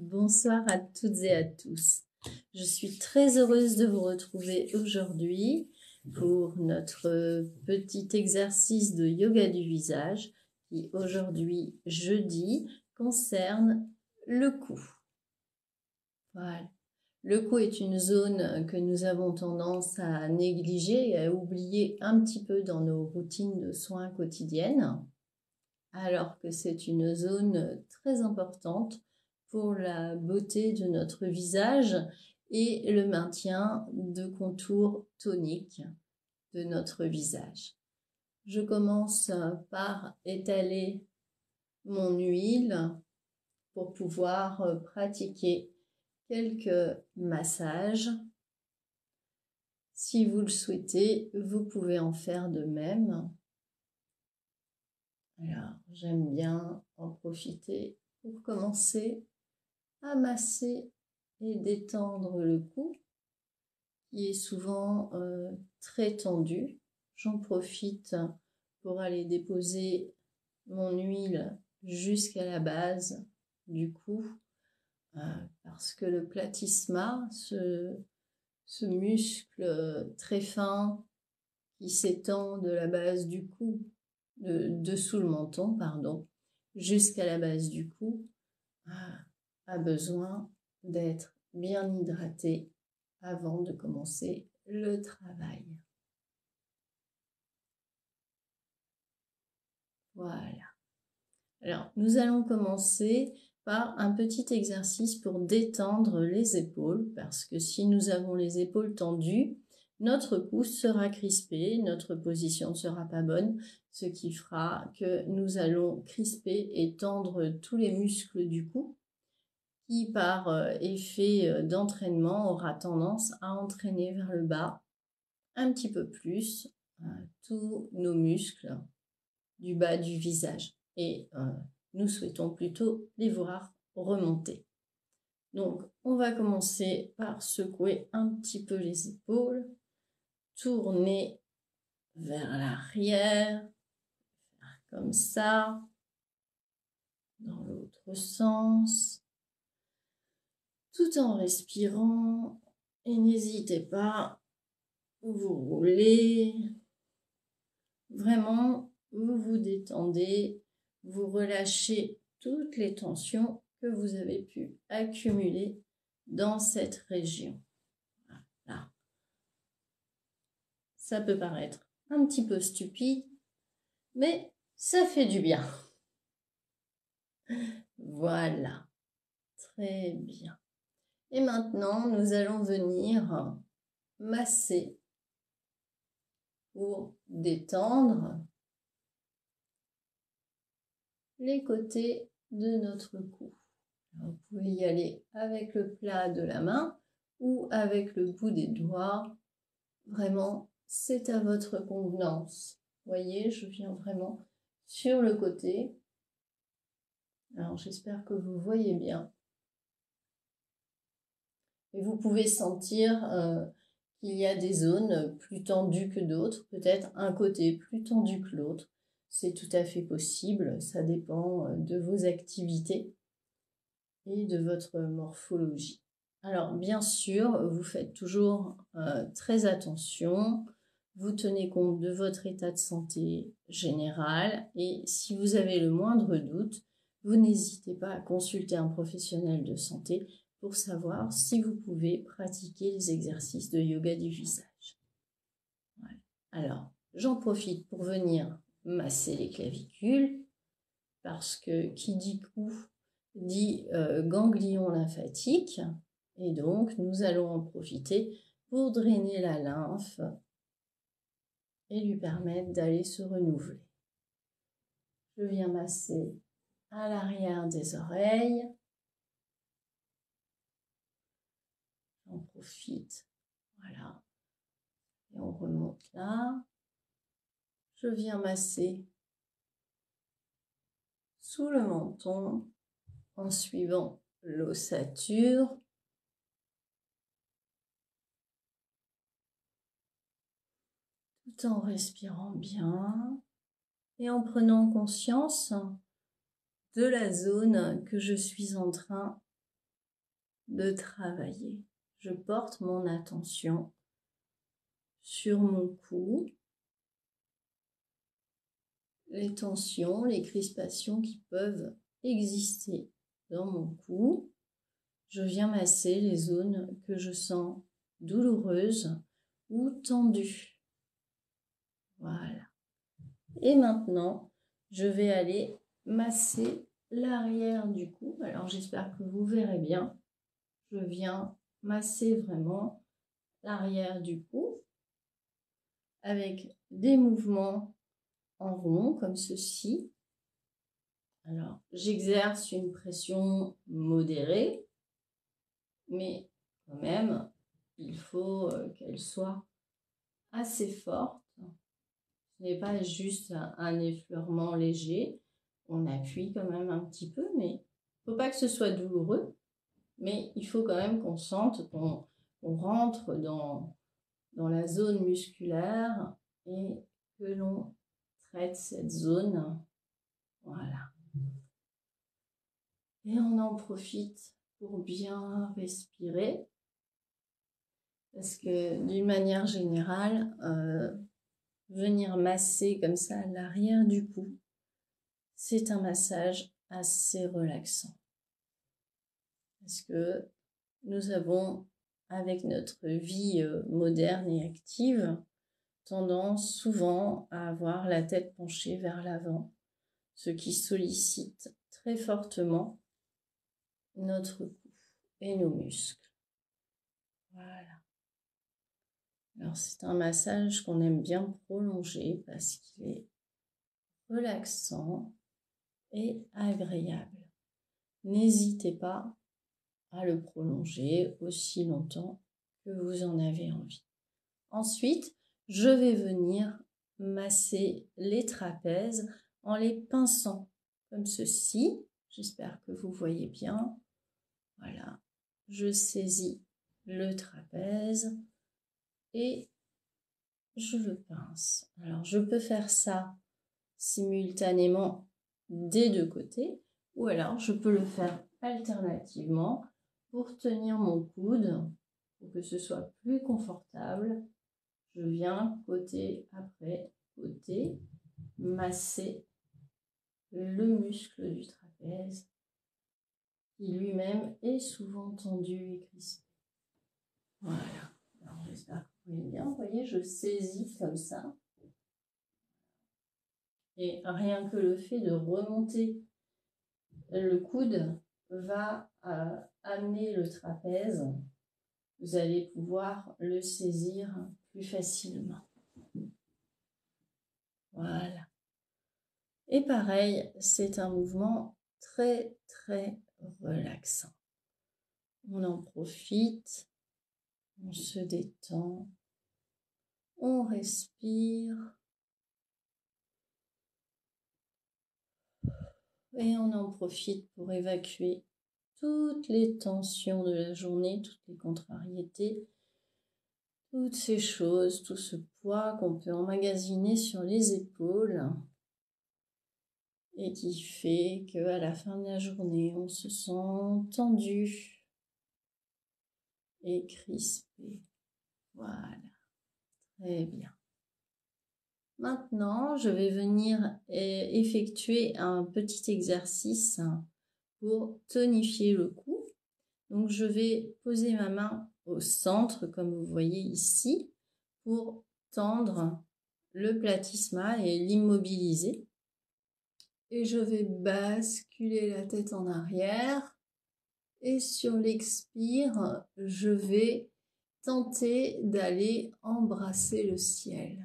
Bonsoir à toutes et à tous. Je suis très heureuse de vous retrouver aujourd'hui pour notre petit exercice de yoga du visage qui aujourd'hui, jeudi, concerne le cou. Voilà. Le cou est une zone que nous avons tendance à négliger et à oublier un petit peu dans nos routines de soins quotidiennes, alors que c'est une zone très importante pour la beauté de notre visage et le maintien de contours toniques de notre visage. Je commence par étaler mon huile pour pouvoir pratiquer quelques massages. Si vous le souhaitez, vous pouvez en faire de même. Alors, j'aime bien en profiter pour commencer à masser et détendre le cou, qui est souvent très tendu. J'en profite pour aller déposer mon huile jusqu'à la base du cou, parce que le platysma, ce muscle très fin qui s'étend de la base du cou, dessous le menton, pardon, jusqu'à la base du cou, a besoin d'être bien hydraté avant de commencer le travail. Voilà. Alors, nous allons commencer par un petit exercice pour détendre les épaules, parce que si nous avons les épaules tendues, notre cou sera crispé, notre position ne sera pas bonne, ce qui fera que nous allons crisper et tendre tous les muscles du cou, qui par effet d'entraînement aura tendance à entraîner vers le bas un petit peu plus tous nos muscles du bas du visage. Et nous souhaitons plutôt les voir remonter. Donc, on va commencer par secouer un petit peu les épaules, tourner vers l'arrière, comme ça, dans l'autre sens, tout en respirant. Et n'hésitez pas, vous roulez, vraiment, vous vous détendez, vous relâchez toutes les tensions que vous avez pu accumuler dans cette région. Voilà. Ça peut paraître un petit peu stupide, mais ça fait du bien. Voilà, très bien. Et maintenant, nous allons venir masser pour détendre les côtés de notre cou. Alors, vous pouvez y aller avec le plat de la main ou avec le bout des doigts. Vraiment, c'est à votre convenance. Vous voyez, je viens vraiment sur le côté. Alors, j'espère que vous voyez bien. Et vous pouvez sentir qu'il y a des zones plus tendues que d'autres, peut-être un côté plus tendu que l'autre. C'est tout à fait possible, ça dépend de vos activités et de votre morphologie. Alors, bien sûr, vous faites toujours très attention, vous tenez compte de votre état de santé général et si vous avez le moindre doute, vous n'hésitez pas à consulter un professionnel de santé pour savoir si vous pouvez pratiquer les exercices de yoga du visage. Voilà. Alors, j'en profite pour venir masser les clavicules, parce que qui dit cou dit ganglion lymphatique, et donc nous allons en profiter pour drainer la lymphe et lui permettre d'aller se renouveler. Je viens masser à l'arrière des oreilles. On profite, voilà, et on remonte là. Je viens masser sous le menton en suivant l'ossature. Tout en respirant bien et en prenant conscience de la zone que je suis en train de travailler. Je porte mon attention sur mon cou, les tensions, les crispations qui peuvent exister dans mon cou. Je viens masser les zones que je sens douloureuses ou tendues. Voilà. Et maintenant, je vais aller masser l'arrière du cou. Alors, j'espère que vous verrez bien. Je viens masser vraiment l'arrière du cou avec des mouvements en rond comme ceci. Alors, j'exerce une pression modérée, mais quand même, il faut qu'elle soit assez forte. Ce n'est pas juste un effleurement léger. On appuie quand même un petit peu, mais il ne faut pas que ce soit douloureux. Mais il faut quand même qu'on sente qu'on rentre dans la zone musculaire et que l'on traite cette zone. Voilà. Et on en profite pour bien respirer. Parce que d'une manière générale, venir masser comme ça l'arrière du cou, c'est un massage assez relaxant. Parce que nous avons, avec notre vie moderne et active, tendance souvent à avoir la tête penchée vers l'avant, ce qui sollicite très fortement notre cou et nos muscles. Voilà. Alors c'est un massage qu'on aime bien prolonger parce qu'il est relaxant et agréable. N'hésitez pas à le prolonger aussi longtemps que vous en avez envie. Ensuite, je vais venir masser les trapèzes en les pinçant comme ceci. J'espère que vous voyez bien. Voilà, je saisis le trapèze et je le pince. Alors, je peux faire ça simultanément des deux côtés ou alors je peux le faire alternativement pour tenir mon coude pour que ce soit plus confortable. Je viens côté après côté masser le muscle du trapèze qui lui-même est souvent tendu et crispé. Voilà. Alors j'espère que vous voyez bien. Vous voyez, je saisis comme ça. Et rien que le fait de remonter le coude va amener le trapèze. Vous allez pouvoir le saisir plus facilement. Voilà. Et pareil, c'est un mouvement très, très relaxant. On en profite, on se détend, on respire et on en profite pour évacuer toutes les tensions de la journée, toutes les contrariétés, toutes ces choses, tout ce poids qu'on peut emmagasiner sur les épaules et qui fait qu'à la fin de la journée, on se sent tendu et crispé. Voilà, très bien. Maintenant, je vais venir effectuer un petit exercice pour tonifier le cou. Donc, je vais poser ma main au centre, comme vous voyez ici, pour tendre le platysma et l'immobiliser. Et je vais basculer la tête en arrière. Et sur l'expire, je vais tenter d'aller embrasser le ciel.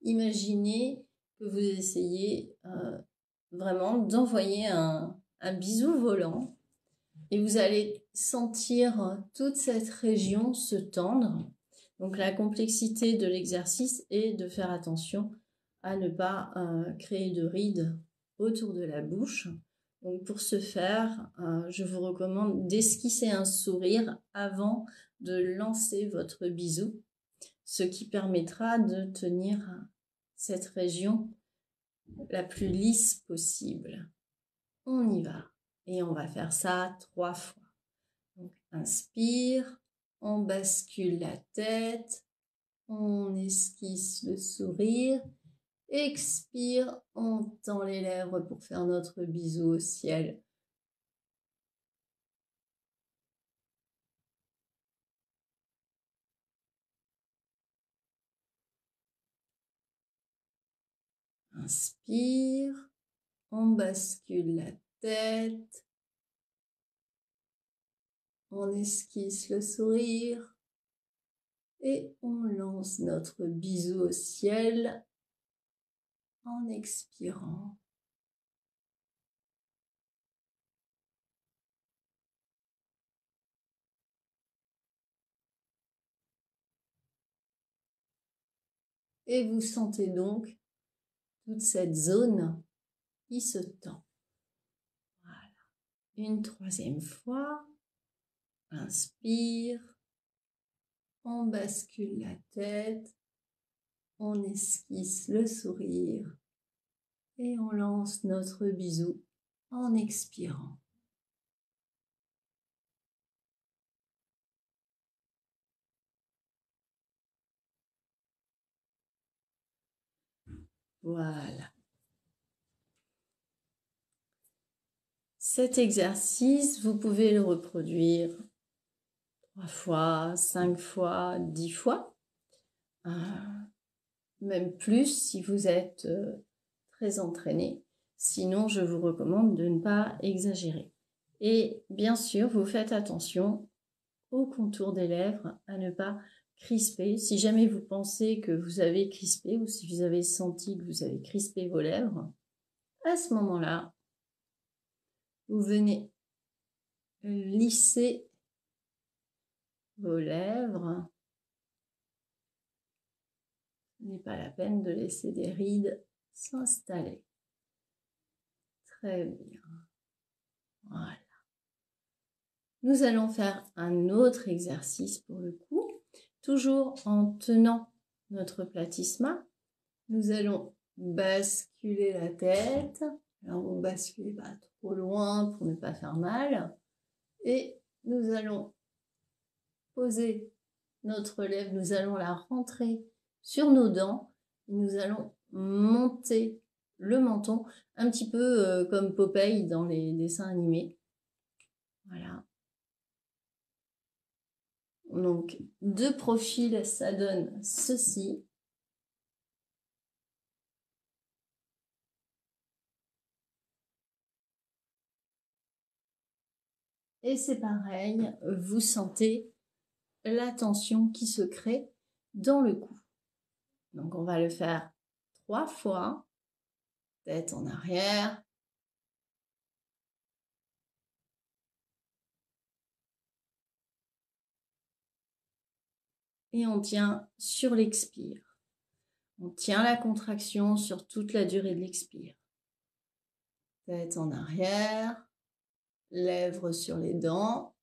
Imaginez que vous essayez vraiment d'envoyer un bisou volant et vous allez sentir toute cette région se tendre. Donc la complexité de l'exercice est de faire attention à ne pas créer de rides autour de la bouche. Donc pour ce faire, je vous recommande d'esquisser un sourire avant de lancer votre bisou, ce qui permettra de tenir cette région la plus lisse possible. On y va. Et on va faire ça 3 fois. Donc, inspire, on bascule la tête, on esquisse le sourire. Expire, on tend les lèvres pour faire notre bisou au ciel. Inspire, on bascule la tête, on esquisse le sourire et on lance notre bisou au ciel en expirant. Et vous sentez donc toute cette zone qui se tend. Voilà. Une 3e fois. Inspire. On bascule la tête. On esquisse le sourire. Et on lance notre bisou en expirant. Voilà. Cet exercice, vous pouvez le reproduire 3 fois, 5 fois, 10 fois. Même plus si vous êtes très entraîné. Sinon, je vous recommande de ne pas exagérer. Et bien sûr, vous faites attention au contour des lèvres, à ne pas crisper. Si jamais vous pensez que vous avez crispé ou si vous avez senti que vous avez crispé vos lèvres, à ce moment-là, vous venez lisser vos lèvres. Ce n'est pas la peine de laisser des rides s'installer. Très bien. Voilà. Nous allons faire un autre exercice pour le coup. Toujours en tenant notre platysma, nous allons basculer la tête. Alors, vous ne basculez pas trop loin pour ne pas faire mal. Et nous allons poser notre lèvre, nous allons la rentrer sur nos dents. Et nous allons monter le menton, un petit peu comme Popeye dans les dessins animés. Voilà. Donc, de profil, ça donne ceci. Et c'est pareil, vous sentez la tension qui se crée dans le cou. Donc, on va le faire 3 fois. Tête en arrière. Et on tient sur l'expire. On tient la contraction sur toute la durée de l'expire. Tête en arrière. Lèvres sur les dents.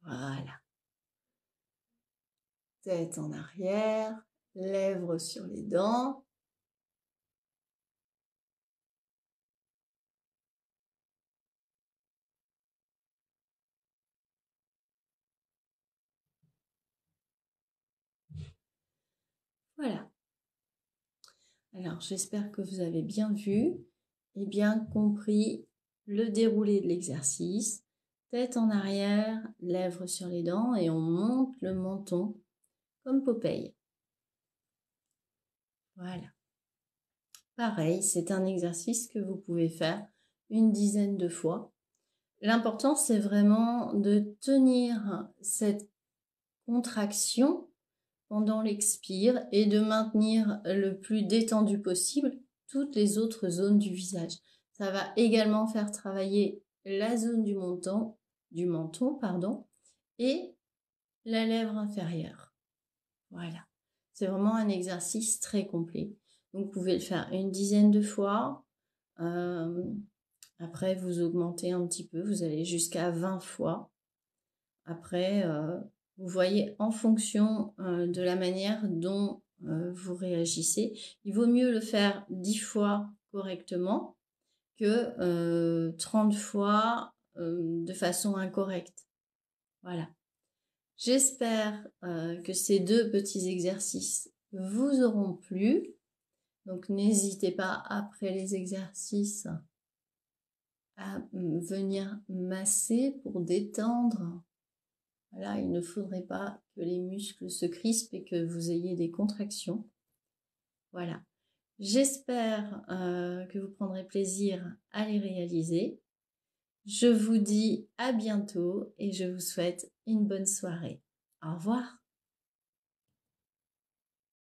Voilà. Tête en arrière. Lèvres sur les dents. Voilà. Alors, j'espère que vous avez bien vu et bien compris le déroulé de l'exercice. Tête en arrière, lèvres sur les dents et on monte le menton comme Popeye. Voilà. Pareil, c'est un exercice que vous pouvez faire une dizaine de fois. L'important, c'est vraiment de tenir cette contraction pendant l'expire et de maintenir le plus détendu possible toutes les autres zones du visage. Ça va également faire travailler la zone du menton, et la lèvre inférieure. Voilà. C'est vraiment un exercice très complet. Donc, vous pouvez le faire une dizaine de fois. Après, vous augmentez un petit peu, vous allez jusqu'à 20 fois. Après, vous voyez en fonction de la manière dont vous réagissez. Il vaut mieux le faire 10 fois correctement que 30 fois de façon incorrecte. Voilà. J'espère que ces 2 petits exercices vous auront plu. Donc, n'hésitez pas après les exercices à venir masser pour détendre. Voilà, il ne faudrait pas que les muscles se crispent et que vous ayez des contractions. Voilà. J'espère que vous prendrez plaisir à les réaliser. Je vous dis à bientôt et je vous souhaite une bonne soirée. Au revoir.